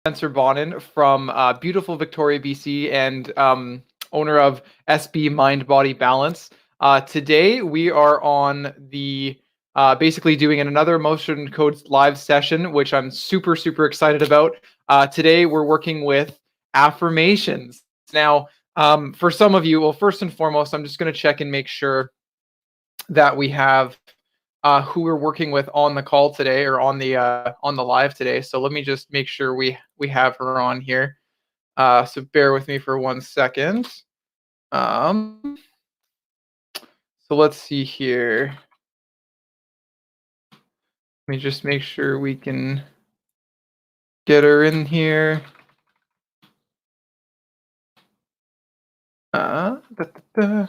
Spencer Bonin from beautiful Victoria, BC, and owner of SB Mind Body Balance. Today we are on the basically doing another Emotion Codes live session, which I'm super excited about. Today we're working with affirmations. Now, for some of you, well, first and foremost, I'm just going to check and make sure that we have who we're working with on the call today or on the live today. So let me just make sure we have her on here. So bear with me for 1 second. So let's see here. Let me just make sure we can get her in here. Da, da, da,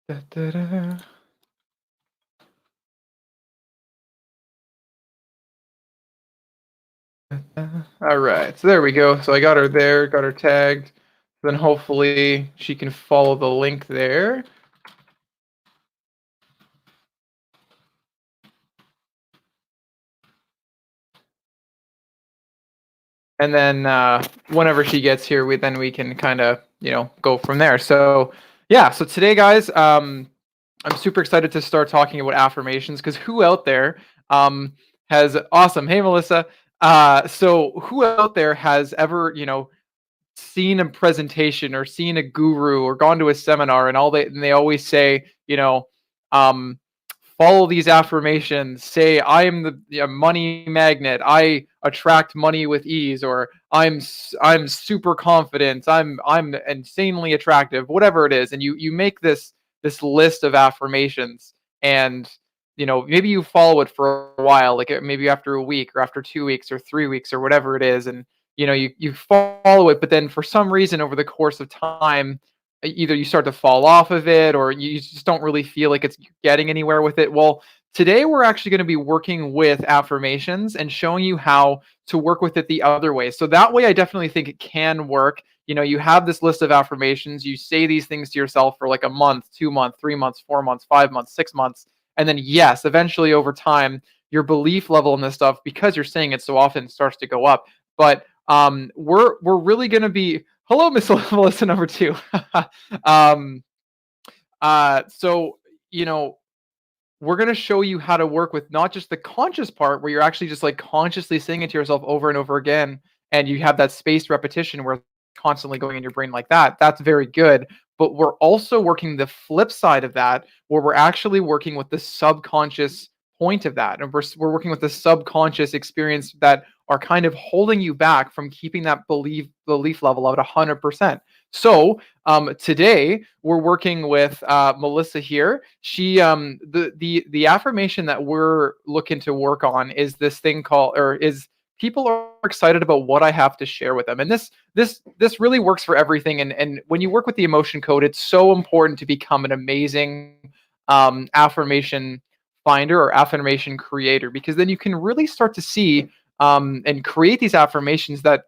da, da, da. All right, so there we go. So I got her there, got her tagged. Then hopefully she can follow the link there. And then whenever she gets here, we can kind of go from there. So yeah, so today, guys, I'm super excited to start talking about affirmations because who out there has awesome? Hey, Melissa. So who out there has ever seen a presentation or seen a guru or gone to a seminar and they always say um, follow these affirmations, say I am the money magnet, I attract money with ease, or I'm super confident, I'm insanely attractive, whatever it is, and you make this list of affirmations, and maybe you follow it for a while, like maybe after a week or after 2 weeks or 3 weeks or whatever it is, and you follow it, but then for some reason over the course of time, either you start to fall off of it or you just don't really feel like it's getting anywhere with it. Well, today we're actually going to be working with affirmations and showing you how to work with it the other way. So that way I definitely think it can work. You have this list of affirmations, you say these things to yourself for like a month, 2 months, 3 months, 4 months, 5 months, 6 months, and then yes, eventually over time your belief level in this stuff, because you're saying it so often, starts to go up. But we're really going to be hello, Miss Melissa number two. um, so we're going to show you how to work with not just the conscious part where you're actually just like consciously saying it to yourself over and over again, and you have that spaced repetition where it's constantly going in your brain like that. That's very good. But we're also working the flip side of that, where we're actually working with the subconscious point of that. And we're working with the subconscious experience that are kind of holding you back from keeping that belief level at 100%. So today we're working with Melissa here. She the affirmation that we're looking to work on is this thing called, or is people are excited about what I have to share with them. And this really works for everything. And when you work with the emotion code, it's so important to become an amazing affirmation finder or affirmation creator, because then you can really start to see and create these affirmations that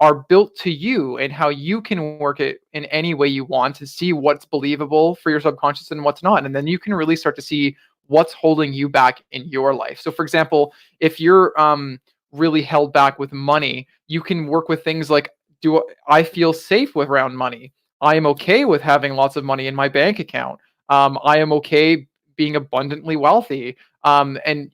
are built to you and how you can work it in any way you want to see what's believable for your subconscious and what's not. And then you can really start to see what's holding you back in your life. So for example, if you're really held back with money, you can work with things like, do I feel safe with around money? I am okay with having lots of money in my bank account. I am okay being abundantly wealthy. And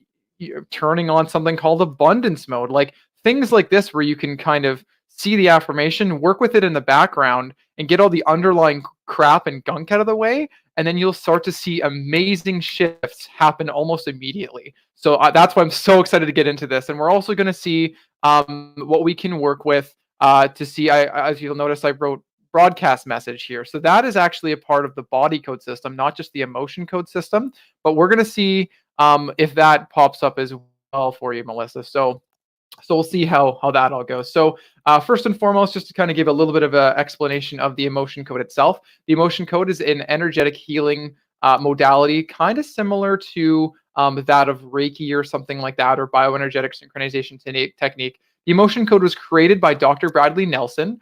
turning on something called abundance mode, like things like this, where you can kind of see the affirmation, work with it in the background, and get all the underlying crap and gunk out of the way. And then you'll start to see amazing shifts happen almost immediately. So that's why I'm so excited to get into this. And we're also going to see what we can work with to see. As you'll notice, I wrote broadcast message here. So that is actually a part of the body code system, not just the emotion code system. But we're going to see if that pops up as well for you, Melissa. So we'll see how that all goes. So first and foremost, just to kind of give a little bit of an explanation of the emotion code itself. The emotion code is an energetic healing modality, kind of similar to that of Reiki or something like that, or bioenergetic synchronization technique. The emotion code was created by Dr. Bradley Nelson,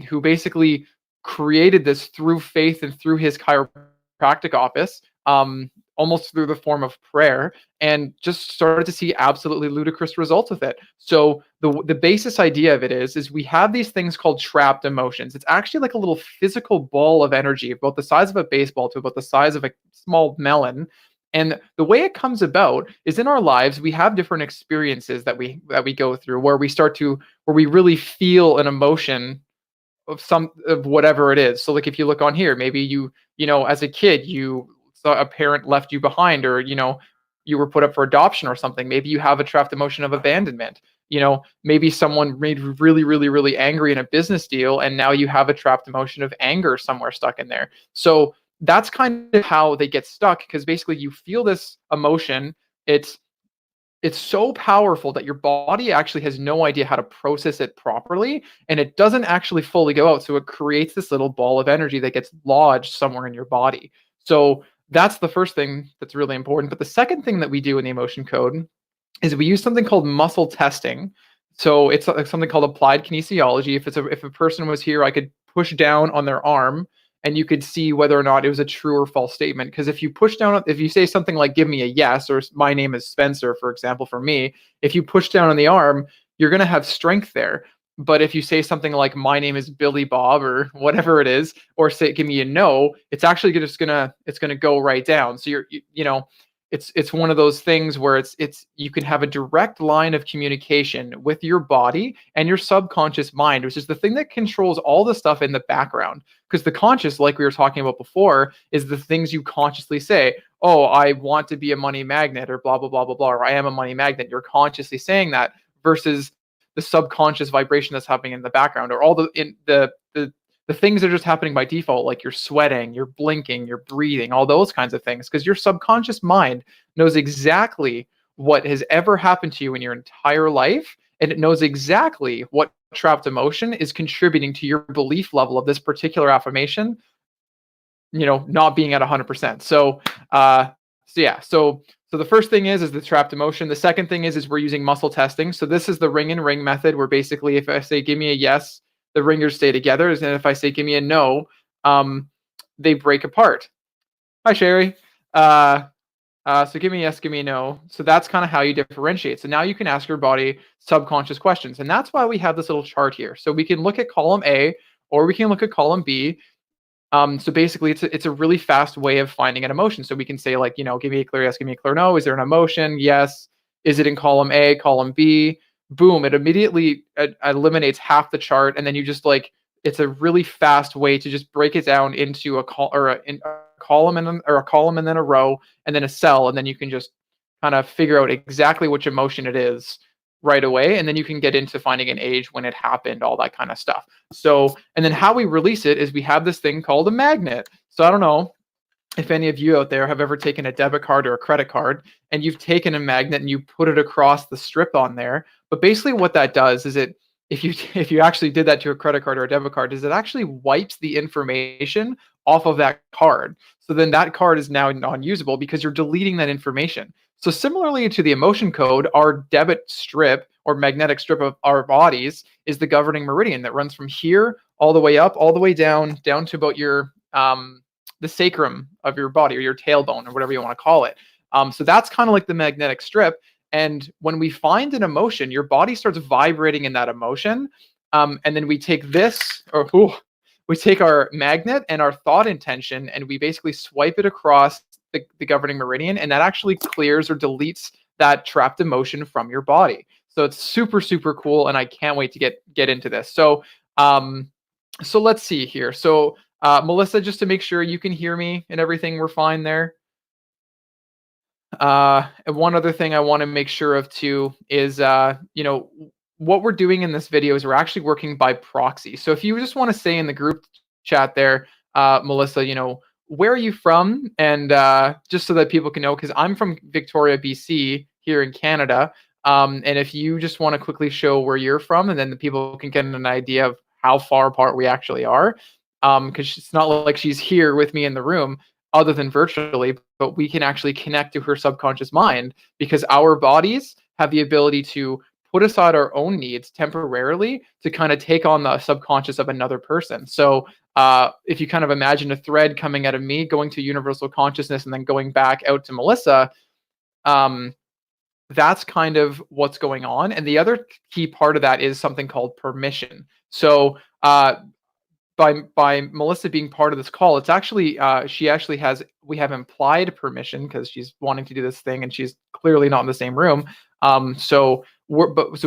who basically created this through faith and through his chiropractic office. almost through the form of prayer, and just started to see absolutely ludicrous results with it. So the basis idea of it is we have these things called trapped emotions. It's actually like a little physical ball of energy about the size of a baseball to about the size of a small melon. And the way it comes about is in our lives we have different experiences that we go through where we really feel an emotion of whatever it is. So like if you look on here, maybe as a kid you saw a parent left you behind, or you were put up for adoption or something. Maybe you have a trapped emotion of abandonment. Maybe someone made really, really, really angry in a business deal, and now you have a trapped emotion of anger somewhere stuck in there. So that's kind of how they get stuck, because basically you feel this emotion. It's so powerful that your body actually has no idea how to process it properly, and it doesn't actually fully go out. So it creates this little ball of energy that gets lodged somewhere in your body. So that's the first thing that's really important. But the second thing that we do in the emotion code is we use something called muscle testing. So it's something called applied kinesiology. If a person was here, I could push down on their arm and you could see whether or not it was a true or false statement. Because if you say something like "give me a yes" or "my name is Spencer," for example, for me, if you push down on the arm, you're going to have strength there. But if you say something like "my name is Billy Bob" or whatever it is, or say "give me a no," it's actually just gonna go right down. So it's one of those things where it's you can have a direct line of communication with your body and your subconscious mind, which is the thing that controls all the stuff in the background. Because the conscious, like we were talking about before, is the things you consciously say. Oh, I want to be a money magnet, or blah blah blah blah blah, or I am a money magnet. You're consciously saying that, versus the subconscious vibration that's happening in the background, or all the things that are just happening by default, like you're sweating, you're blinking, you're breathing, all those kinds of things, because your subconscious mind knows exactly what has ever happened to you in your entire life, and it knows exactly what trapped emotion is contributing to your belief level of this particular affirmation, not being at 100%. So the first thing is the trapped emotion. The second thing is we're using muscle testing. So this is the ring and ring method, where basically if I say "give me a yes," the ringers stay together, and if I say "give me a no," they break apart. Hi, Sherry. So give me a yes, give me a no. So that's kind of how you differentiate. So now you can ask your body subconscious questions, and that's why we have this little chart here. So we can look at column A, or we can look at column B. So basically, it's a really fast way of finding an emotion. So we can say, like, give me a clear yes, give me a clear no. Is there an emotion? Yes. Is it in column A, column B? Boom! It immediately eliminates half the chart, and then you just it's a really fast way to just break it down into a column or a column and then a row and then a cell, and then you can just kind of figure out exactly which emotion it is right away, and then you can get into finding an age, when it happened, all that kind of stuff. So, and then how we release it is we have this thing called a magnet. So I don't know if any of you out there have ever taken a debit card or a credit card and you've taken a magnet and you put it across the strip on there. But basically what that does is if you actually did that to a credit card or a debit card, is it actually wipes the information off of that card. So then that card is now non-usable because you're deleting that information. So similarly to the emotion code, our debit strip or magnetic strip of our bodies is the governing meridian that runs from here all the way up, all the way down to about your the sacrum of your body, or your tailbone, or whatever you want to call it. So that's kind of like the magnetic strip. And when we find an emotion, your body starts vibrating in that emotion. And then we take we take our magnet and our thought intention, and we basically swipe it across the governing meridian, and that actually clears or deletes that trapped emotion from your body. So it's super, super cool, and I can't wait to get into this. So so let's see here. So Melissa, just to make sure you can hear me and everything, we're fine there. And one other thing I want to make sure of too is, what we're doing in this video is we're actually working by proxy. So if you just want to say in the group chat there, Melissa, where are you from? And just so that people can know, because I'm from Victoria, BC, here in Canada. And if you just want to quickly show where you're from, and then the people can get an idea of how far apart we actually are. Because it's not like she's here with me in the room, other than virtually, but we can actually connect to her subconscious mind, because our bodies have the ability to put aside our own needs temporarily to kind of take on the subconscious of another person. So if you kind of imagine a thread coming out of me, going to universal consciousness, and then going back out to Melissa, um, that's kind of what's going on. And the other key part of that is something called permission. So by Melissa being part of this call, it's actually she actually has we have implied permission because she's wanting to do this thing and she's clearly not in the same room. So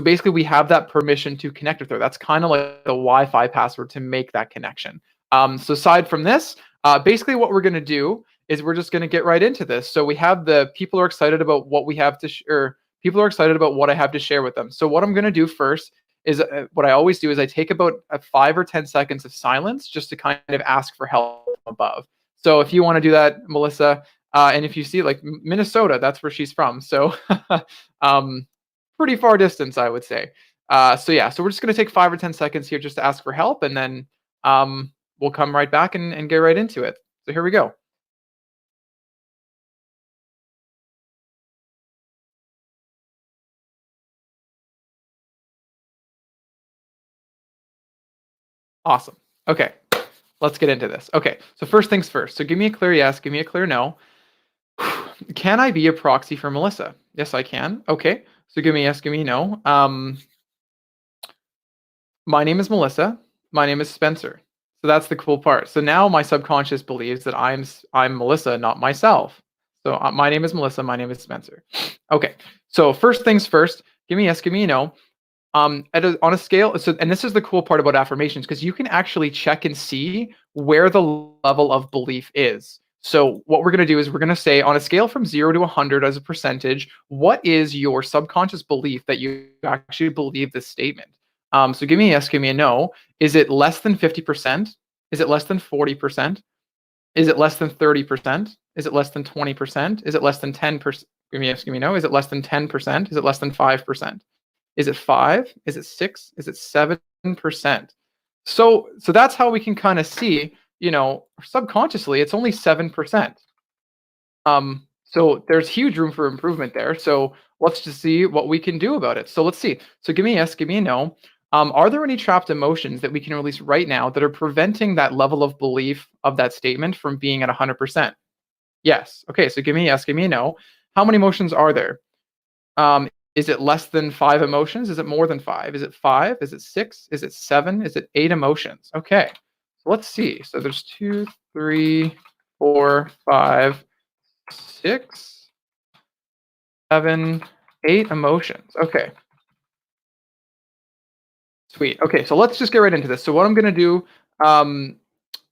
basically we have that permission to connect with her. That's kind of like the Wi-Fi password to make that connection. So aside from this, basically what we're going to do is we're just going to get right into this. So we have the people are excited about what we have to or people are excited about what I have to share with them. So what I'm going to do first is what I always do is I take about 5 or 10 seconds of silence just to kind of ask for help above. So if you want to do that, Melissa, and if you see like Minnesota, that's where she's from. So pretty far distance, I would say. So yeah, so we're just going to take 5 or 10 seconds here just to ask for help, and then we'll come right back and get right into it. So here we go. Awesome. Okay, let's get into this. Okay, so first things first. So give me a clear yes, give me a clear no. Can I be a proxy for Melissa? Yes, I can. Okay, so give me yes, give me no. My name is Melissa. My name is Spencer. So that's the cool part. So now my subconscious believes that I'm Melissa, not myself. So my name is Melissa. My name is Spencer. Okay. So first things first. Give me yes. Give me no. On a scale. So and this is the cool part about affirmations because you can actually check and see where the level of belief is. So what we're going to do is we're going to say on a scale from 0 to 100 as a percentage, what is your subconscious belief that you actually believe this statement? So give me a yes, give me a no. Is it less than 50%? Is it less than 40%? Is it less than 30%? Is it less than 20%? Is it less than 10%? Give me a yes, give me a no. Is it less than 10%? Is it less than 5%? Is it 5? Is it 6? Is it 7%? So that's how we can kind of see, subconsciously it's only 7%. So there's huge room for improvement there. So let's just see what we can do about it. So let's see. So give me a yes, give me a no. Are there any trapped emotions that we can release right now that are preventing that level of belief of that statement from being at 100%? Yes. Okay. So give me a yes, give me a no. How many emotions are there? Is it less than 5 emotions? Is it more than 5? Is it 5? Is it 6? Is it 7? Is it 8 emotions? Okay. So let's see. So there's 2, 3, 4, 5, 6, 7, 8 emotions. Okay. Sweet. Okay, so let's just get right into this. So what I'm gonna do,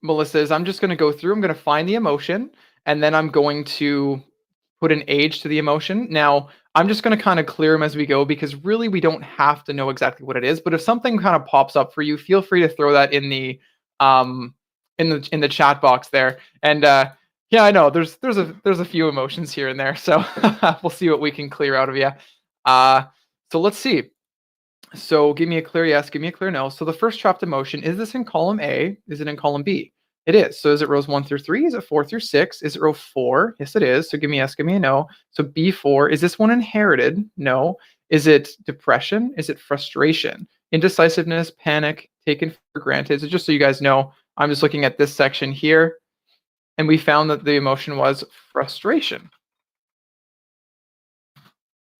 Melissa, is I'm just gonna go through. I'm gonna find the emotion, and then I'm going to put an age to the emotion. Now, I'm just gonna kind of clear them as we go because really we don't have to know exactly what it is. But if something kind of pops up for you, feel free to throw that um in the chat box there. And yeah, I know there's a few emotions here and there, so we'll see what we can clear out of you. So let's see. So give me a clear yes, give me a clear no. So the first trapped emotion, is this in column A? Is it in column B? It is. So is it rows 1 through 3? Is it 4 through 6? Is it row 4? Yes, it is. So give me yes, give me a no. So B4, is this one inherited? No. Is it depression? Is it frustration? Indecisiveness, panic, taken for granted. So just so you guys know, I'm just looking at this section here, and we found that the emotion was frustration.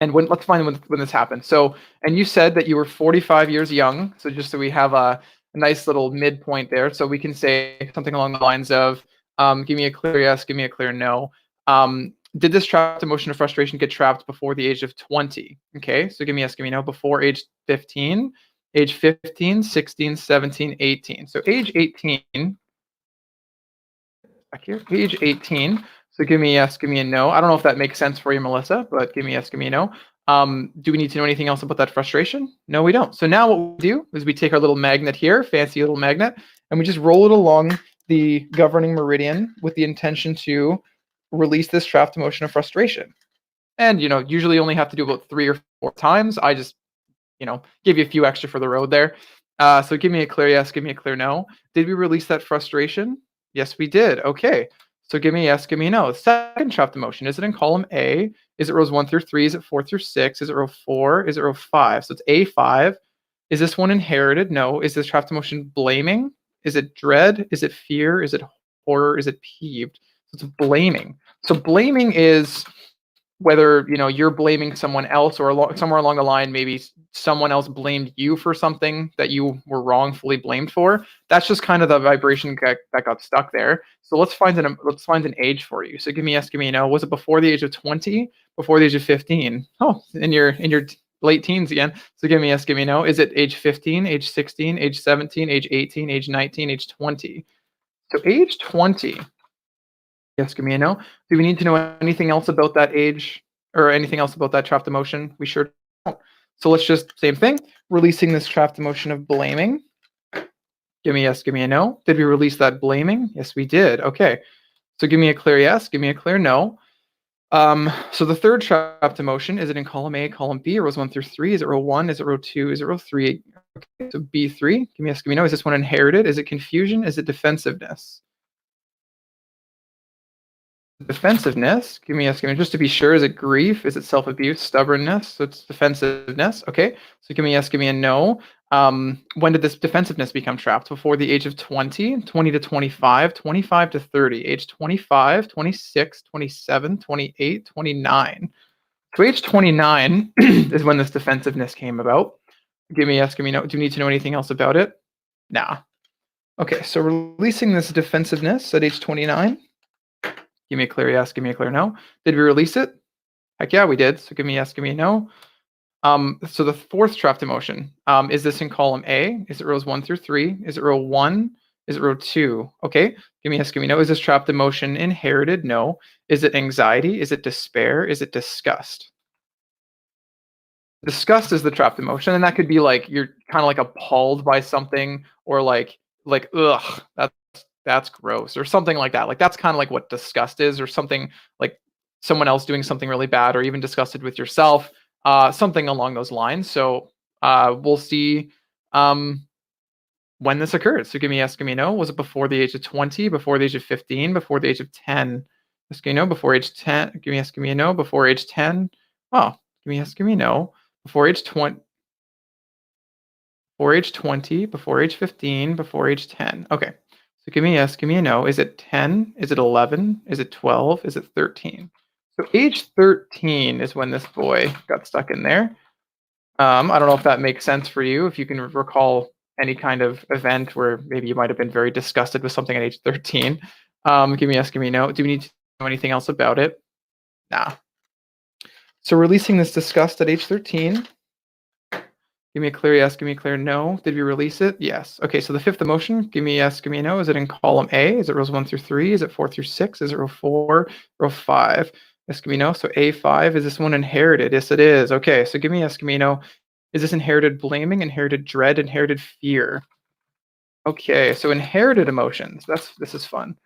And let's find when this happened. So, and you said that you were 45 years young. So just so we have a nice little midpoint there. So we can say something along the lines of, give me a clear yes, give me a clear no. Did this trapped emotion of frustration get trapped before the age of 20? Okay, so give me yes, give me no. Before age 15, age 15, 16, 17, 18. So age 18, back here, age 18. So give me a yes, give me a no. I don't know if that makes sense for you, Melissa, but give me a yes, give me a no. Do we need to know anything else about that frustration? No, we don't. So now what we do is we take our little magnet here, fancy little magnet, and we just roll it along the governing meridian with the intention to release this trapped emotion of frustration. And, usually only have to do about 3 or 4 times. I just, give you a few extra for the road there. So give me a clear yes, give me a clear no. Did we release that frustration? Yes, we did. Okay. So give me a yes, give me a no. Second trapped emotion, is it in column A? Is it rows 1 through 3? Is it 4 through 6? Is it row 4? Is it row 5? So it's A5. Is this one inherited? No. Is this trapped emotion blaming? Is it dread? Is it fear? Is it horror? Is it peeved? So it's blaming. So blaming is whether you're blaming someone else or somewhere along the line, maybe someone else blamed you for something that you were wrongfully blamed for. That's just kind of the vibration that got stuck there. So let's find an age for you. So give me yes, give me a no. Was it before the age of 20? Before the age of 15? Oh, in your late teens again. So give me yes, give me a no. Is it age 15, age 16, age 17, age 18, age 19, age 20? So age 20. Yes, give me a no. Do we need to know anything else about that age or anything else about that trapped emotion? We sure don't. So let's just, same thing, releasing this trapped emotion of blaming. Give me a yes, give me a no. Did we release that blaming? Yes, we did. Okay. So give me a clear yes, give me a clear no. So the third trapped emotion, is it in column A, column B, rows 1 through 3? Is it row 1? Is it row 2? Is it row 3? Okay, so B3. Give me a yes, give me a no. Is this one inherited? Is it confusion? Is it defensiveness? Defensiveness. Give me a second, just to be sure. Is it grief? Is it self-abuse? Stubbornness? So it's defensiveness. Okay. So give me a yes, give me a no. When did this defensiveness become trapped? Before the age of 20, 20 to 25, 25 to 30, age 25, 26, 27, 28, 29. So age 29 is when this defensiveness came about. Give me a yes, give me a no. Do you need to know anything else about it? Nah. Okay, so releasing this defensiveness at age 29. Give me a clear yes, give me a clear no. Did we release it? Heck yeah, we did. So give me a yes, give me a no. So the fourth trapped emotion, is this in column A? Is it rows 1 through 3? Is it row 1? Is it row 2? Okay, give me a yes, give me a no. Is this trapped emotion inherited? No. Is it anxiety? Is it despair? Is it disgust? Disgust is the trapped emotion, and that could be like you're kind of like appalled by something, or like ugh, that's gross, or something like that. Like that's kind of like what disgust is, or something like someone else doing something really bad, or even disgusted with yourself, something along those lines. So we'll see when this occurred. So give me yes, give me no. Was it before the age of 20, before the age of 15, before the age of 10? Yes, give me no. Before age 10. Give me yes, give me a no. Before age 10. Oh, give me yes, give me no. Before age 20. Before age 20, before age 15, before age 10. Okay. So give me a yes, give me a no. Is it 10? Is it 11? Is it 12? Is it 13? So age 13 is when this boy got stuck in there. I don't know if that makes sense for you, if you can recall any kind of event where maybe you might have been very disgusted with something at age 13. Give me a yes, give me a no. Do we need to know anything else about it? Nah. So releasing this disgust at age 13. Give me a clear yes, give me a clear no. Did we release it? Yes. Okay, so the fifth emotion, give me a yes, give me a no. Is it in column A? Is it rows 1 through 3? Is it 4 through 6? Is it row 4, row 5? Yes, give me a no. So A5, is this one inherited? Yes, it is. Okay, so give me a yes, give me a no. Is this inherited blaming, inherited dread, inherited fear? Okay, so inherited emotions. This is fun.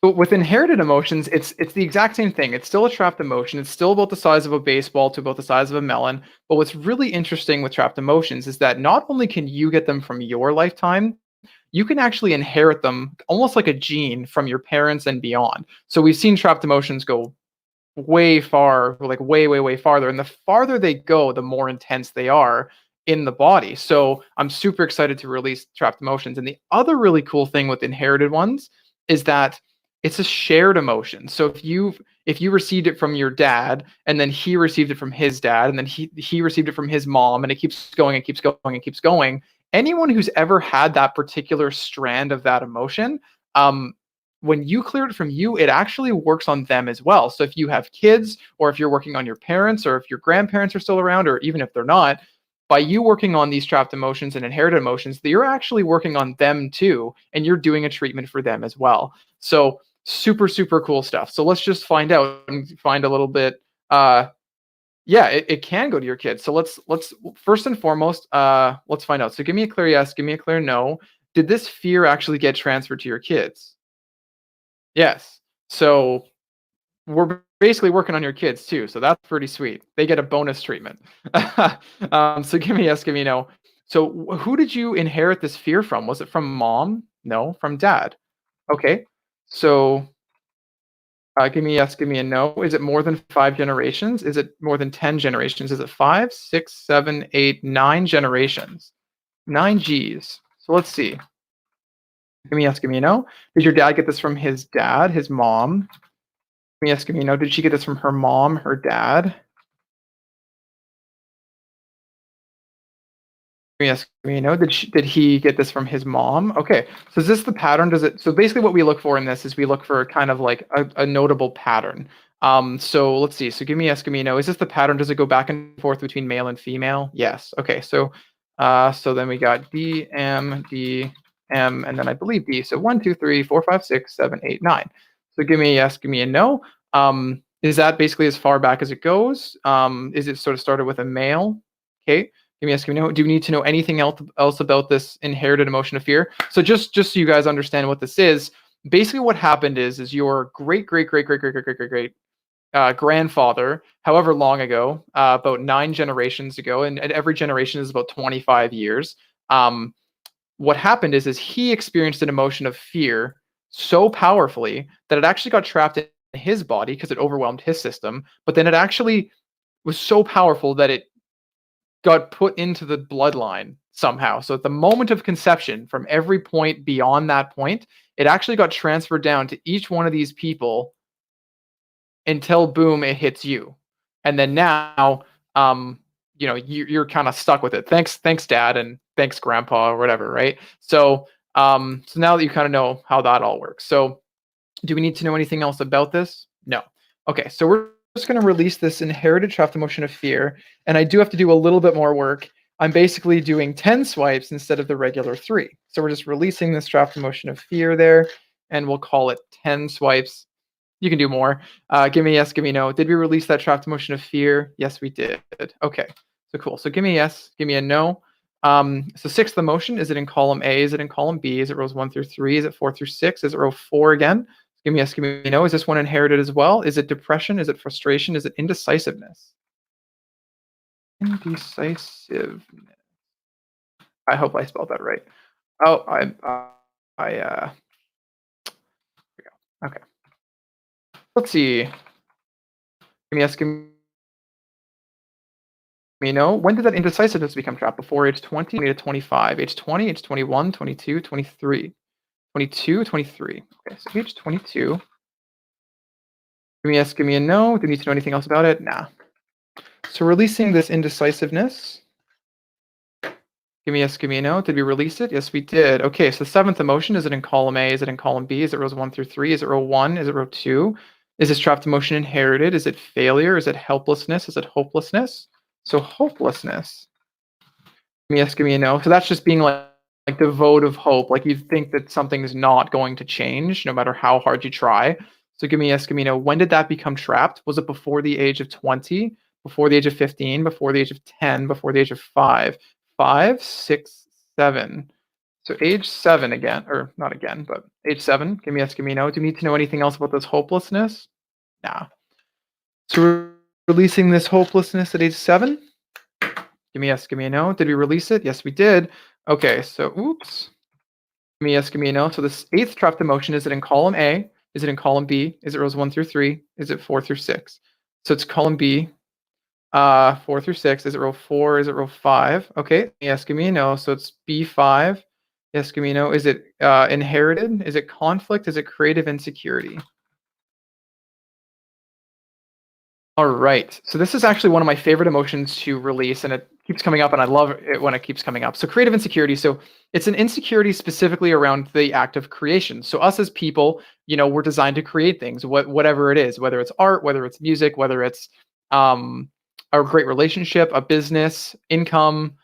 But with inherited emotions, it's the exact same thing. It's still a trapped emotion. It's still about the size of a baseball to about the size of a melon. But what's really interesting with trapped emotions is that not only can you get them from your lifetime, you can actually inherit them almost like a gene from your parents and beyond. So we've seen trapped emotions go way far, like way, way, way farther. And the farther they go, the more intense they are in the body. So I'm super excited to release trapped emotions. And the other really cool thing with inherited ones is that it's a shared emotion. So if you received it from your dad, and then he received it from his dad, and then he received it from his mom, and it keeps going and keeps going and keeps going. Anyone who's ever had that particular strand of that emotion, when you clear it from you, it actually works on them as well. So if you have kids, or if you're working on your parents, or if your grandparents are still around, or even if they're not, by you working on these trapped emotions and inherited emotions, you're actually working on them too, and you're doing a treatment for them as well. So super, super cool stuff. So let's just find out and find a little bit. Yeah, it can go to your kids. So let's first and foremost, let's find out. So give me a clear yes, give me a clear no. Did this fear actually get transferred to your kids? Yes. So we're basically working on your kids too. So that's pretty sweet. They get a bonus treatment. So give me yes, give me no. So who did you inherit this fear from? Was it from mom? No, from dad. Okay. So give me a yes, give me a no. Is it more than 5 generations? Is it more than 10 generations? Is it five, six, seven, eight, 9 generations? 9 Gs. So let's see. Give me a yes, give me a no. Did your dad get this from his dad, his mom? Give me a yes, give me a no. Did she get this from her mom, her dad? Yes, you know, did he get this from his mom? Okay, so is this the pattern? Does it? So basically, what we look for in this is we look for kind of like a notable pattern. So let's see. So give me yes, give me no. Is this the pattern? Does it go back and forth between male and female? Yes. Okay. So then we got D M D M, and then I believe D. So 1, 2, 3, 4, 5, 6, 7, 8, 9. So give me a yes, give me a no. Is that basically as far back as it goes? Is it sort of started with a male? Okay. Give me a second. Do we need to know anything else about this inherited emotion of fear? So just so you guys understand what this is, basically what happened is your great grandfather, however long ago, about 9 generations ago, and every generation is about 25 years. What happened is he experienced an emotion of fear so powerfully that it actually got trapped in his body because it overwhelmed his system. But then it actually was so powerful that it got put into the bloodline somehow. So at the moment of conception, from every point beyond that point, it actually got transferred down to each one of these people until boom, it hits you. And then now, you're kind of stuck with it. Thanks, Dad, and thanks, Grandpa, or whatever, right? So now that you kind of know how that all works, so do we need to know anything else about this? No. Okay, so we're just going to release this inherited trapped emotion of fear, and I do have to do a little bit more work. I'm basically doing 10 swipes instead of the regular 3. So we're just releasing this trapped emotion of fear there, and we'll call it 10 swipes. You can do more. Give me yes, give me no. Did we release that trapped emotion of fear? Yes, we did. Okay, so cool. So give me a yes, give me a no. So sixth emotion, is it in column A? Is it in column B? Is it rows 1 through 3? Is it 4 through 6? Is it row 4 again? Give me yes, give me no. Is this one inherited as well? Is it depression? Is it frustration? Is it indecisiveness? Indecisiveness. I hope I spelled that right. Oh, okay. Let's see. Give me yes, give me no. When did that indecisiveness become trapped? Before age 20, age 25, age 20, age 21, 22, 23, 22, 23. Okay, so age 22. Give me yes, give me a no. Do you need to know anything else about it? Nah. So releasing this indecisiveness. Give me yes, give me a no. Did we release it? Yes, we did. Okay, so the seventh emotion, is it in column A? Is it in column B? Is it rows 1 through 3? Is it row 1? Is it row 2? Is this trapped emotion inherited? Is it failure? Is it helplessness? Is it hopelessness? So hopelessness. Give me yes, give me a no. So that's just being like devoid of hope. Like you think that something's not going to change no matter how hard you try. So give me yes, give me no. When did that become trapped? Was it before the age of 20? Before the age of 15? Before the age of 10? Before the age of 5? 5, 6, 7. So age 7 again, or not again, but age 7. Give me yes, give me no. Do you need to know anything else about this hopelessness? Nah. So we're releasing this hopelessness at age 7. Give me yes, give me a no. Did we release it? Yes, we did. Okay, so oops. Give me yes, give me a no. So this eighth trapped emotion, is it in column A? Is it in column B? Is it rows 1 through 3? Is it 4 through 6? So it's column B. 4 through 6. Is it row 4? Is it row 5? Okay. Yes, give me a no. So it's B5. Yes, give me a no. Is it inherited? Is it conflict? Is it creative insecurity? All right. So this is actually one of my favorite emotions to release, and it keeps coming up, and I love it when it keeps coming up. So creative insecurity. So it's an insecurity specifically around the act of creation. So us as people, we're designed to create things, whatever it is, whether it's art, whether it's music, whether it's um, a great relationship, a business, income,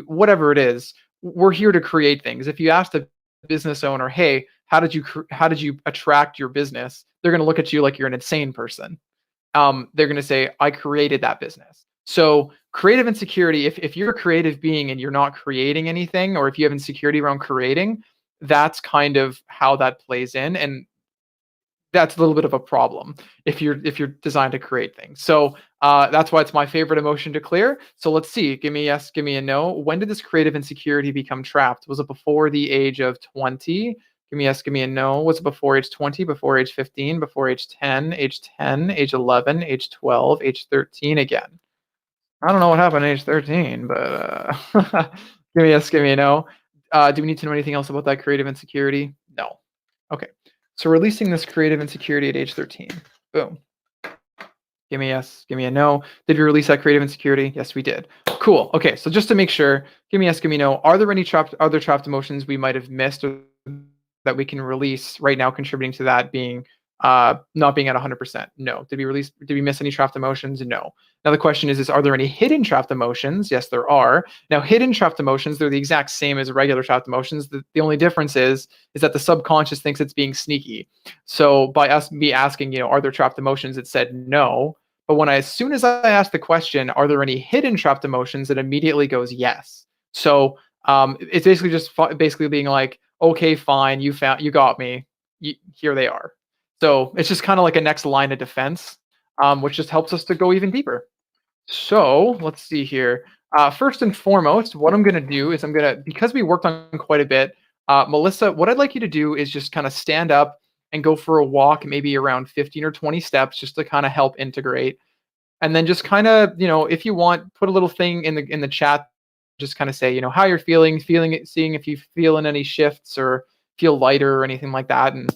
whatever it is. We're here to create things. If you asked a business owner, "Hey, how did you attract your business?" They're going to look at you like you're an insane person. They're going to say, I created that business. So creative insecurity, if you're a creative being and you're not creating anything, or if you have insecurity around creating, that's kind of how that plays in. And that's a little bit of a problem if you're designed to create things. So that's why it's my favorite emotion to clear. So let's see. Give me a yes, give me a no. When did this creative insecurity become trapped? Was it before the age of 20? Give me yes, give me a no. Was it before age 20, before age 15, before age 10, age 11, age 12, age 13 again? I don't know what happened at age 13, but give me a yes, give me a no. Do we need to know anything else about that creative insecurity? No. Okay. So releasing this creative insecurity at age 13. Boom. Give me a yes, give me a no. Did we release that creative insecurity? Yes, we did. Cool. Okay, so just to make sure, give me a yes, give me a no. Are there any other trapped emotions we might have missed or that we can release right now, contributing to that being not being at 100%? No. Did we miss any trapped emotions? No. Now the question is are there any hidden trapped emotions? Yes, there are. Now hidden trapped emotions, they're the exact same as regular trapped emotions. The only difference is that the subconscious thinks it's being sneaky. So by us me asking, are there trapped emotions, it said no. But as soon as I asked the question, are there any hidden trapped emotions, it immediately goes yes. So it's basically just basically being like, okay, fine, you got me. Here they are. So it's just kind of like a next line of defense, which just helps us to go even deeper. So let's see here. First and foremost, what I'm going to do is because we worked on quite a bit, Melissa, what I'd like you to do is just kind of stand up and go for a walk, maybe around 15 or 20 steps, just to kind of help integrate. And then just kind of, if you want, put a little thing in the chat, just kind of say, how you're feeling it, seeing if you feel in any shifts or feel lighter or anything like that. And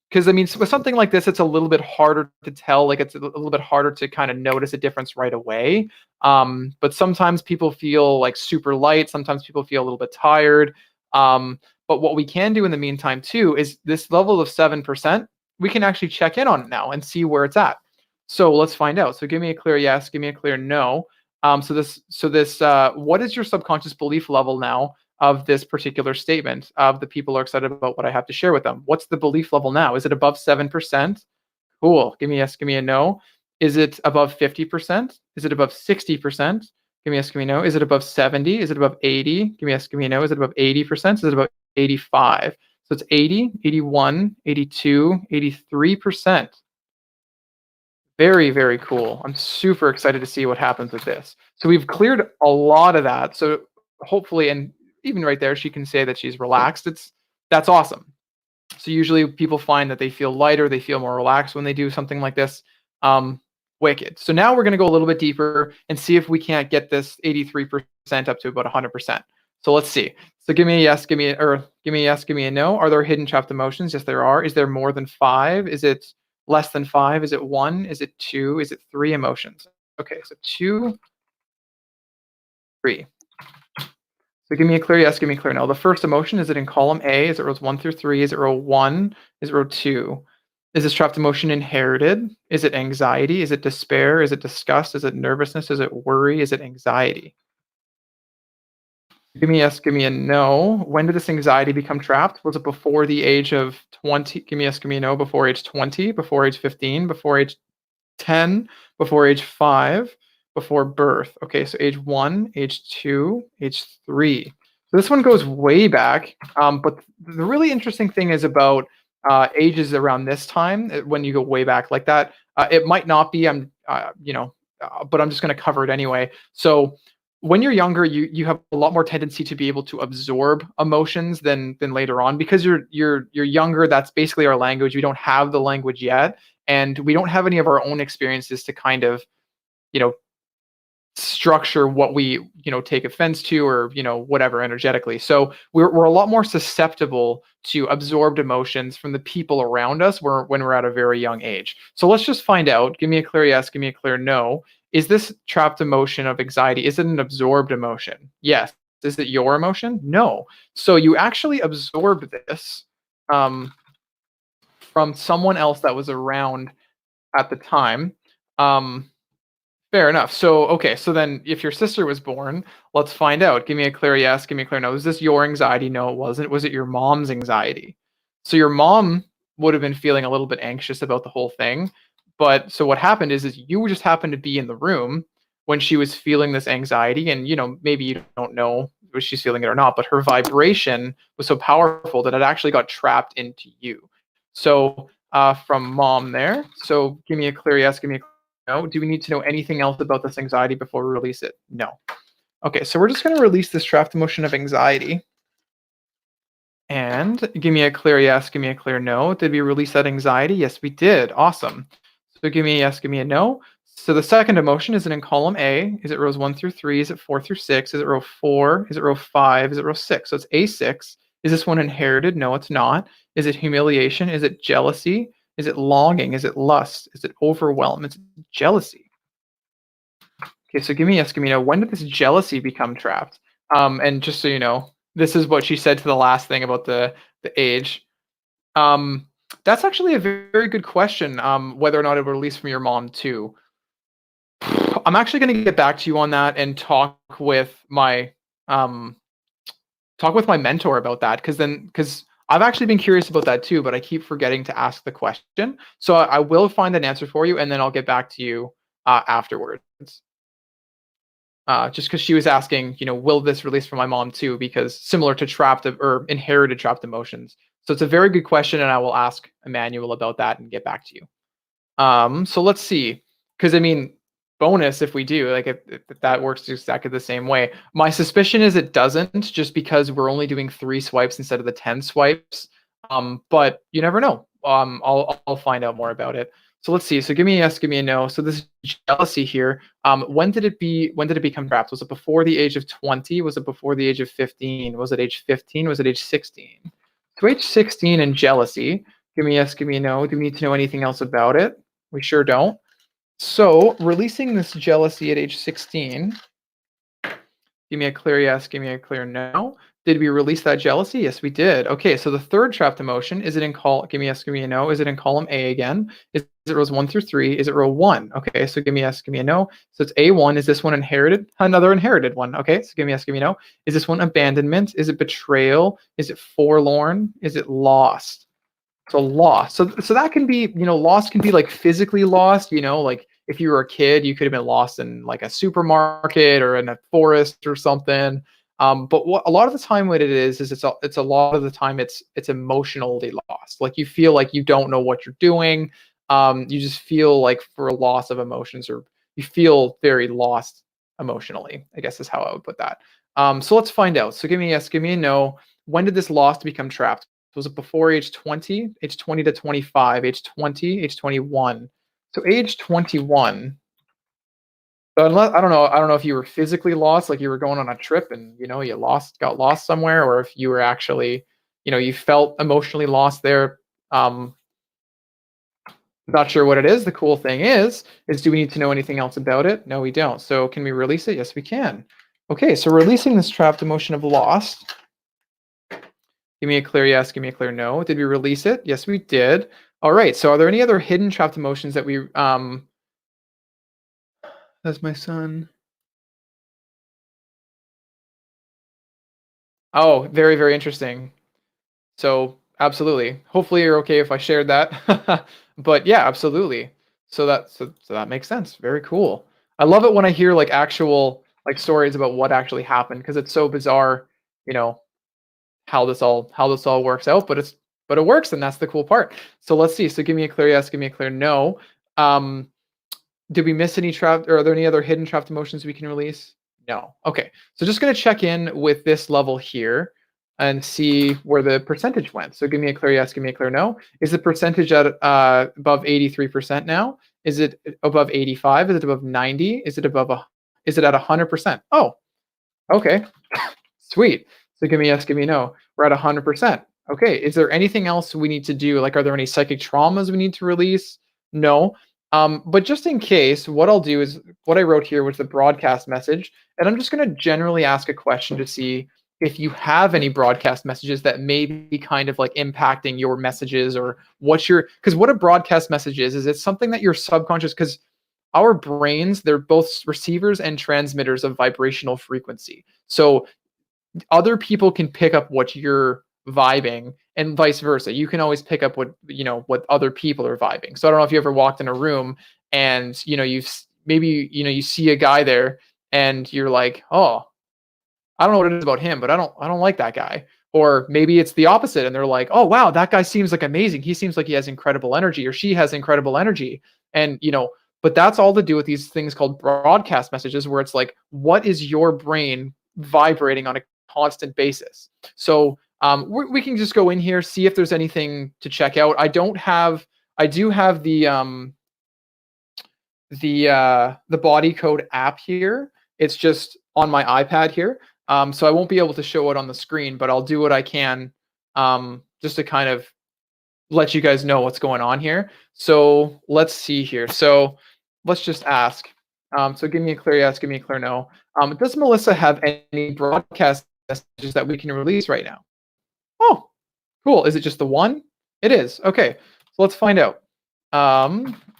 because I mean, with something like this, it's a little bit harder to tell. Like it's a little bit harder to kind of notice a difference right away. But sometimes people feel like super light. Sometimes people feel a little bit tired. But what we can do in the meantime too is this level of 7%. We can actually check in on it now and see where it's at. So let's find out. So give me a clear yes. Give me a clear no. What is your subconscious belief level now of this particular statement of the people are excited about what I have to share with them? What's the belief level now? Is it above 7%? Cool. Give me a yes, give me a no. Is it above 50%? Is it above 60%? Give me a yes, give me a no. Is it above 70? Is it above 80? Give me a yes, give me a no. Is it above 80%? Is it above 85? So it's 80, 81, 82, 83%. Very, very cool. I'm super excited to see what happens with this. So we've cleared a lot of that. So hopefully, and even right there, she can say that she's relaxed. That's awesome. So usually people find that they feel lighter, they feel more relaxed when they do something like this. Wicked. So now we're going to go a little bit deeper and see if we can't get this 83% up to about 100%. So let's see. So give me a yes, give me a yes, give me a no. Are there hidden trapped emotions? Yes, there are. Is there more than 5? Is it less than 5? Is it 1? Is it 2? Is it 3 emotions? Okay, so 2, 3. So give me a clear yes, give me a clear no. The first emotion, is it in column A? Is it rows 1 through 3? Is it row 1? Is it row 2? Is this trapped emotion inherited? Is it anxiety? Is it despair? Is it disgust? Is it nervousness? Is it worry? Is it anxiety? Give me a yes, give me a no. When did this anxiety become trapped? Was it before the age of 20? Give me a yes, give me a no. Before age 20, before age 15, before age 10, before age 5, before birth. Okay, so age 1, age 2, age 3. So this one goes way back. But the really interesting thing is about ages around this time, when you go way back like that. It might not be, but I'm just going to cover it anyway. So when you're younger, you have a lot more tendency to be able to absorb emotions than later on, because you're younger. That's basically our language. We don't have the language yet, and we don't have any of our own experiences to kind of, you know, structure what we, take offense to, or, whatever, energetically. So we're a lot more susceptible to absorbed emotions from the people around us when we're at a very young age. So let's just find out. Give me a clear yes, give me a clear no. Is this trapped emotion of anxiety, is it an absorbed emotion? Yes. Is it your emotion? No. So you actually absorbed this from someone else that was around at the time. Fair enough. So, okay, so then if your sister was born, let's find out. Give me a clear yes, give me a clear no. Is this your anxiety? No, it wasn't. Was it your mom's anxiety? So your mom would have been feeling a little bit anxious about the whole thing. But so what happened is you just happened to be in the room when she was feeling this anxiety, and maybe you don't know if she's feeling it or not, but her vibration was so powerful that it actually got trapped into you. So from mom there. So give me a clear yes, give me a no. Do we need to know anything else about this anxiety before we release it? No. Okay, so we're just going to release this trapped emotion of anxiety. And give me a clear yes, give me a clear no. Did we release that anxiety? Yes, we did. Awesome. So give me a yes, give me a no. So the second emotion, is it in column A? Is it rows 1 through 3? Is it 4 through 6? Is it row 4? Is it row 5? Is it row 6? So it's A6. Is this one inherited? No, it's not. Is it humiliation? Is it jealousy? Is it longing? Is it lust? Is it overwhelm? It's jealousy. Okay, so give me a yes, give me a no. When did this jealousy become trapped? And just so you know, this is what she said to the last thing about the age. Um, that's actually a very good question. Whether or not it will release from your mom too. I'm actually going to get back to you on that and um talk with my mentor about that, because I've actually been curious about that too, but I keep forgetting to ask the question. So I will find an answer for you, and then I'll get back to you afterwards. Just because she was asking, will this release from my mom too? Because similar to trapped or inherited trapped emotions. So it's a very good question, and I will ask Emmanuel about that and get back to you. So let's see, because I mean, bonus if we do, like if that works exactly the same way. My suspicion is it doesn't, just because we're only doing 3 swipes instead of the 10 swipes. But you never know. I'll find out more about it. So let's see. So give me a yes, give me a no. So this jealousy here. When did it become trapped? Was it before the age of 20? Was it before the age of 15? Was it age 15? Was it age 16? So age 16 and jealousy. Give me a yes, give me a no. Do we need to know anything else about it? We sure don't. So releasing this jealousy at age 16. Give me a clear yes, give me a clear no. Did we release that jealousy? Yes, we did. Okay, so the third trapped emotion, is it in give me yes, give me a no. Is it in column A again? Is it rows 1 through 3? Is it row 1? Okay, so give me yes, give me a no. So it's A1. Is this one inherited? Another inherited one. Okay, so give me yes, give me no. Is this one abandonment? Is it betrayal? Is it forlorn? Is it lost? So lost. So that can be, lost can be like physically lost, like if you were a kid, you could have been lost in like a supermarket or in a forest or something. But what a lot of the time what it is it's a lot of the time it's emotionally lost. Like you feel like you don't know what you're doing. You just feel like for a loss of emotions, or you feel very lost emotionally, I guess is how I would put that. So let's find out. So give me a yes, give me a no. When did this loss become trapped? Was it before age 20 to 25, age 20, age 21? So age 21. So unless I don't know if you were physically lost, like you were going on a trip and got lost somewhere, or if you were actually, you felt emotionally lost there. Um, Not sure what it is. The cool thing is do we need to know anything else about it? No, we don't. So can we release it? Yes, we can. Okay, so releasing this trapped emotion of lost. Give me a clear yes, give me a clear no. Did we release it? Yes, we did. All right. So are there any other hidden trapped emotions that we that's my son. Oh, very, very interesting. So absolutely. Hopefully you're okay if I shared that. But yeah, absolutely. So that makes sense. Very cool. I love it when I hear like actual like stories about what actually happened, because it's so bizarre, you know, how this all works out, but it works, and that's the cool part. So let's see. So give me a clear yes, give me a clear no. Um, did we miss any trapped, or are there any other hidden trapped emotions we can release? No. Okay. So just going to check in with this level here and see where the percentage went. So give me a clear yes, give me a clear no. Is the percentage at above 83% now? Is it above 85? Is it above 90? Is it at 100%? Oh, okay. Sweet. So give me yes, give me no. We're at 100%. Okay. Is there anything else we need to do? Like, are there any psychic traumas we need to release? No. But just in case, what I'll do is what I wrote here was the broadcast message, and I'm just going to generally ask a question to see if you have any broadcast messages that may be kind of like impacting your messages, or because what a broadcast message is it's something that your subconscious, because our brains, they're both receivers and transmitters of vibrational frequency. So other people can pick up what you're vibing, and vice versa. You can always pick up what other people are vibing. So I don't know if you ever walked in a room and maybe you see a guy there and you're like, oh, I don't know what it is about him, but I don't like that guy. Or maybe it's the opposite and they're like, oh wow, that guy seems like amazing. He seems like he has incredible energy, or she has incredible energy. And but that's all to do with these things called broadcast messages, where it's like, what is your brain vibrating on a constant basis? So We can just go in here, see if there's anything to check out. I do have the body code app here. It's just on my iPad here. So I won't be able to show it on the screen, but I'll do what I can just to kind of let you guys know what's going on here. So let's see here. So let's just ask. So give me a clear yes, give me a clear no. Does Melissa have any broadcast messages that we can release right now? Oh, cool. Is it just the one? It is. Okay. So let's find out.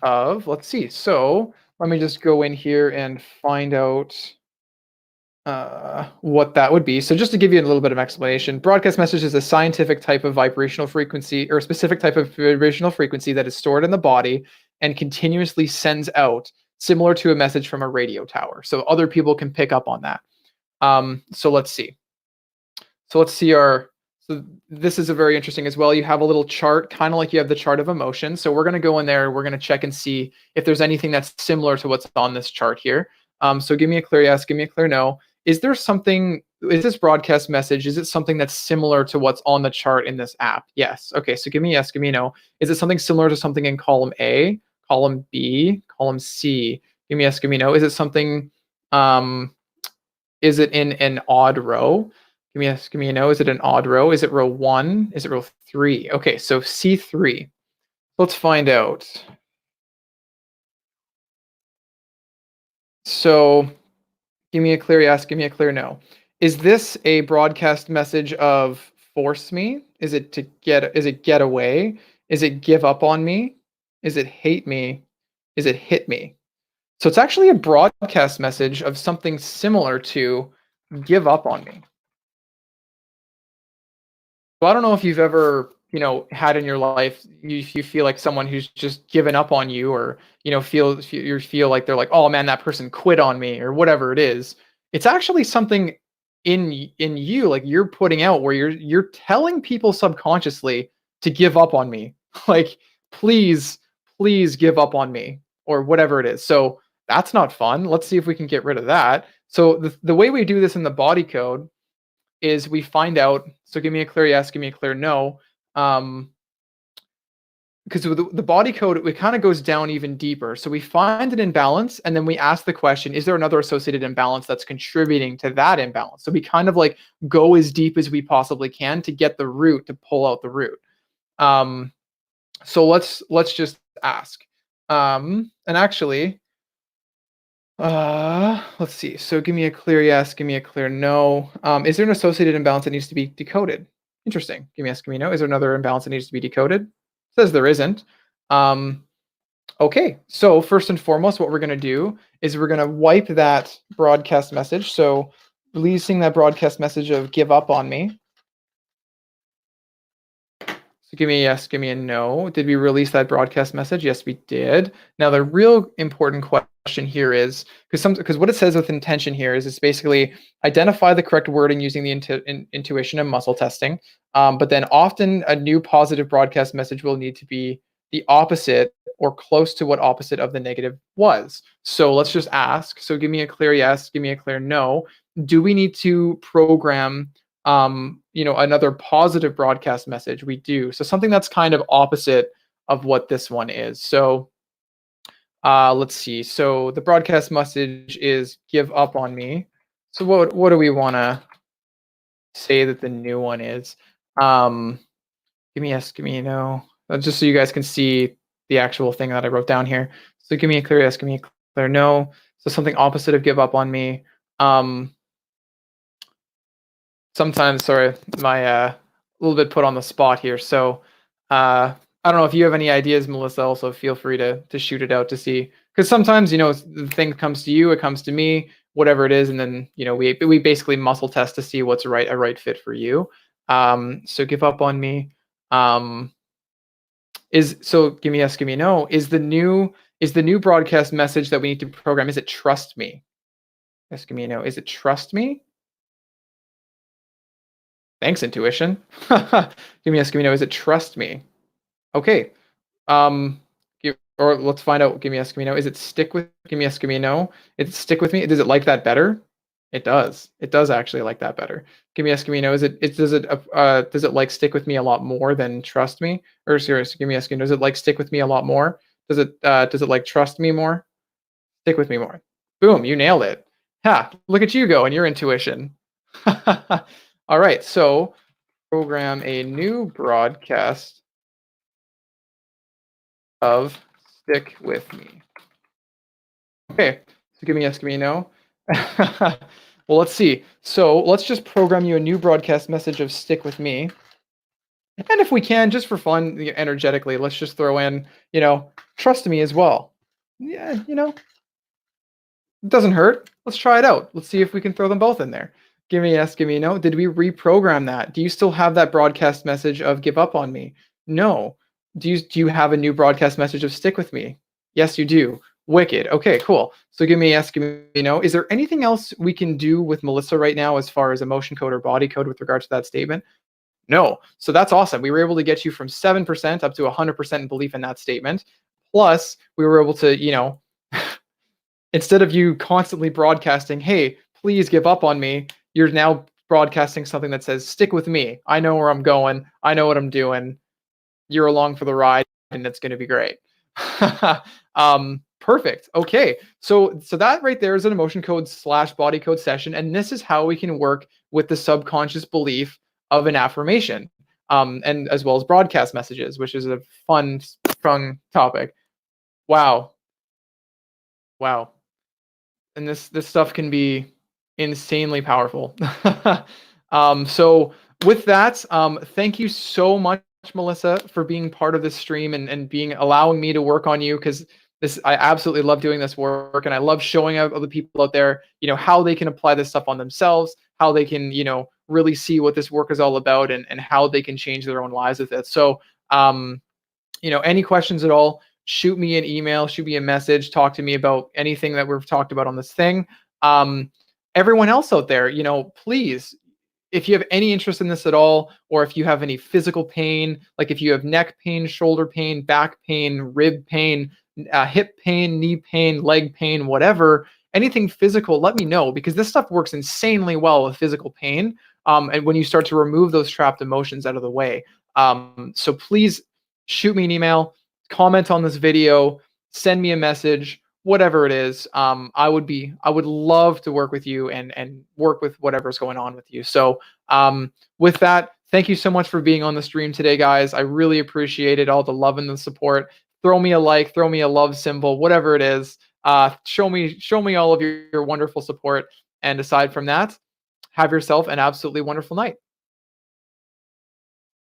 Let's see. So let me just go in here and find out what that would be. So just to give you a little bit of explanation, broadcast message is a scientific type of vibrational frequency or a specific type of vibrational frequency that is stored in the body and continuously sends out, similar to a message from a radio tower. So other people can pick up on that. So let's see. So this is a very interesting as well. You have a little chart, kind of like you have the chart of emotion. So we're going to go in there. We're going to check and see if there's anything that's similar to what's on this chart here. So give me a clear yes, give me a clear no. Is this broadcast message, is it something that's similar to what's on the chart in this app? Yes. Okay, so give me yes, give me no. Is it something similar to something in column A, column B, column C? Give me yes, give me no. Is it something, is it in an odd row? Give me yes, give me a no. Is it an odd row? Is it row 1? Is it row 3? Okay, so C3. Let's find out. So give me a clear yes, give me a clear no. Is this a broadcast message of force me? Is it get away? Is it give up on me? Is it hate me? Is it hit me? So it's actually a broadcast message of something similar to give up on me. So I don't know if you've ever, had in your life, you feel like someone who's just given up on you, or feel like they're like, oh man, that person quit on me, or whatever it is. It's actually something in you, like you're putting out, where you're telling people subconsciously to give up on me, like please give up on me, or whatever it is. So that's not fun. Let's see if we can get rid of that. So the way we do this in the body code is we find out. So give me a clear yes, give me a clear no. Because with the body code, it kind of goes down even deeper. So we find an imbalance, and then we ask the question, is there another associated imbalance that's contributing to that imbalance? So we kind of like go as deep as we possibly can to get the root, to pull out the root. So let's just ask. And actually, let's see. So give me a clear yes, give me a clear no. Is there an associated imbalance that needs to be decoded? Interesting. Give me yes, give me no. Is there another imbalance that needs to be decoded? Says there isn't. Okay, so first and foremost, what we're going to do is we're going to wipe that broadcast message. So releasing that broadcast message of give up on me. So give me a yes, give me a no. Did we release that broadcast message? Yes, we did. Now the real important question here is, because what it says with intention here is, it's basically identify the correct wording using the intuition and muscle testing. But then often a new positive broadcast message will need to be the opposite or close to what opposite of the negative was. So let's just ask. So give me a clear yes, give me a clear no. Do we need to program another positive broadcast message? We do. So something that's kind of opposite of what this one is. So let's see. So the broadcast message is give up on me. So what do we want to say that the new one is? Give me yes, give me a no. Just so you guys can see the actual thing that I wrote down here. So give me a clear yes, give me a clear no. So something opposite of give up on me. Sometimes, sorry, my a little bit put on the spot here. So I don't know if you have any ideas, Melissa. Also, feel free to shoot it out to see, because sometimes the thing comes to you, it comes to me, whatever it is, and then we basically muscle test to see what's a right fit for you. So give up on me. So give me yes, give me no. Is the new broadcast message that we need to program? Is it trust me? Yes, give me a no. Is it trust me? Thanks, intuition. Give me yes, give me no. Is it trust me? Okay. Or let's find out. Give me yes, give me no. Is it stick with? Give me yes, give me no. Is it stick with me? Does it like that better? It does. It does actually like that better. Give me yes, give me no. Is it does it like stick with me a lot more than trust me? Or serious, give me yes, give me no. Does it like stick with me a lot more? Does it like trust me more? Stick with me more. Boom, you nailed it. Ha, look at you go and your intuition. All right, so program a new broadcast of stick with me. Okay, so give me yes, give me no. Well, let's see. So let's just program you a new broadcast message of stick with me. And if we can, just for fun, energetically, let's just throw in, trust me as well. Yeah, it doesn't hurt. Let's try it out. Let's see if we can throw them both in there. Give me a yes, give me a no. Did we reprogram that? Do you still have that broadcast message of give up on me? No. Do you have a new broadcast message of stick with me? Yes, you do. Wicked. Okay, cool. So give me a yes, give me a no. Is there anything else we can do with Melissa right now as far as emotion code or body code with regards to that statement? No. So that's awesome. We were able to get you from 7% up to 100% in belief in that statement. Plus, we were able to, instead of you constantly broadcasting, hey, please give up on me, you're now broadcasting something that says, stick with me. I know where I'm going. I know what I'm doing. You're along for the ride and it's going to be great. Perfect. Okay. So that right there is an emotion code / body code session. And this is how we can work with the subconscious belief of an affirmation. And as well as broadcast messages, which is a fun topic. Wow. Wow. And this stuff can be insanely powerful. So with that, thank you so much, Melissa, for being part of this stream and being allowing me to work on you, because I absolutely love doing this work, and I love showing out other people out there, how they can apply this stuff on themselves, how they can, really see what this work is all about, and how they can change their own lives with it. So any questions at all, shoot me an email, shoot me a message, talk to me about anything that we've talked about on this thing. Everyone else out there, please, if you have any interest in this at all, or if you have any physical pain, like if you have neck pain, shoulder pain, back pain, rib pain, hip pain, knee pain, leg pain, whatever, anything physical, let me know, because this stuff works insanely well with physical pain. And when you start to remove those trapped emotions out of the way. So please shoot me an email, comment on this video, send me a message, whatever it is. I would love to work with you and work with whatever's going on with you. So with that, thank you so much for being on the stream today, guys. I really appreciate it, all the love and the support. Throw me a like, throw me a love symbol, whatever it is. Show me all of your wonderful support. And aside from that, have yourself an absolutely wonderful night.